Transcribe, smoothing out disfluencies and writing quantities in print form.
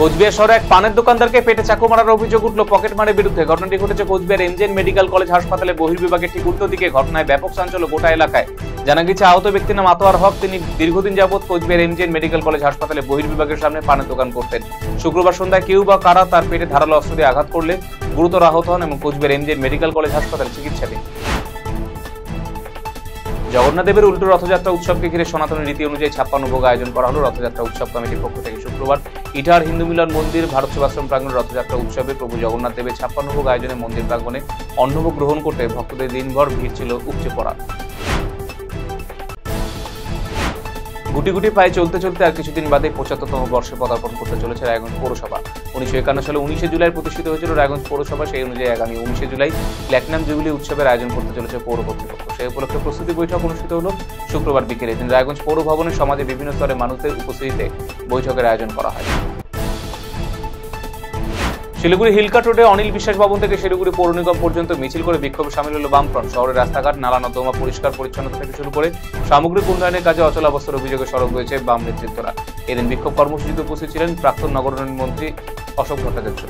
কোচবিহার শহরে এক পানের দোকানদারকে পেটে চাকু মারার অভিযোগ উঠল পকেটমারের বিরুদ্ধে। ঘটনাটি ঘটেছে কোচবিহার এমজেএন মেডিকেল কলেজ হাসপাতালে বহির্বিভাগের ঠিক উল্টো দিকে। ঘটনায় ব্যাপক চাঞ্চল্য গোটা এলাকায়। জানা গেছে আহত ব্যক্তির নাম আতোয়ার হক। তিনি দীর্ঘদিন যাবৎ কোচবিহার এমজেএন মেডিকেল কলেজ হাসপাতালে বহির্বিভাগের সামনে পানের দোকান করতেন। শুক্রবার সন্ধ্যায় কেউ বা কারা তার পেটে ধারালো অস্ত্র দিয়ে আঘাত করলে গুরুতর আহত হন এবং কোচবিহার এমজেএন মেডিকেল কলেজ হাসপাতালে চিকিৎসাধীন। জগন্নাথ দেবের উল্টো রথযাত্রা উৎসবকে ঘিরে সনাতনী রীতি অনুযায়ী 56 ভোগ আয়োজন করা হলো। রথযাত্রা উৎসব কমিটির পক্ষ থেকে শুক্রবার ইটাহার হিন্দু মিলন মন্দির ভারত সেবাশ্রম প্রাঙ্গণে রথযাত্রা উৎসবে প্রভু জগন্নাথ দেবের 56 ভোগ আয়োজনে মন্দির প্রাঙ্গণে অন্নভোগ গ্রহণ করতে ভক্তদের দিনভর ভিড় ছিল উপচে পড়া। গুটি গুটি পায়ে চলতে চলতে আর কিছুদিন বাদে 75তম বর্ষে পদার্পণ করতে চলেছে রায়গঞ্জ পৌরসভা। 1951 সালে 19 জুলাই প্রতিষ্ঠিত হয়েছিল রায়গঞ্জ পৌরসভা। সেই অনুযায়ী আগামী 19 জুলাই প্ল্যাটিনাম জুবিলি উৎসবের আয়োজন করতে চলেছে পৌর কর্তৃপক্ষ। সেই উপলক্ষে প্রস্তুতি বৈঠক অনুষ্ঠিত হলো শুক্রবার বিকেলে। দিন রায়গঞ্জ পৌর ভবনে সমাজে বিভিন্ন স্তরের মানুষদের উপস্থিতিতে বৈঠকের আয়োজন করা হয়। শিলিগুড়ি হিলকাট রোডে অনিল বিশ্বাস ভবন থেকে শিলিগুড়ি পৌর নিগম পর্যন্ত মিছিল করে বিক্ষোভে সামিল হলো বামফ্রন্ট। শহরের রাস্তাঘাট, নালা নর্দমা পরিষ্কার পরিচ্ছন্নতা থেকে শুরু করে সামগ্রিক উন্নয়নের কাজে অচলাবস্থার অভিযোগে সরব হয়েছে বাম নেতৃত্বরা। এদিন বিক্ষোভ কর্মসূচিতে উপস্থিত ছিলেন প্রাক্তন নগর উন্নয়ন মন্ত্রী অশোক ভট্টাচার্য।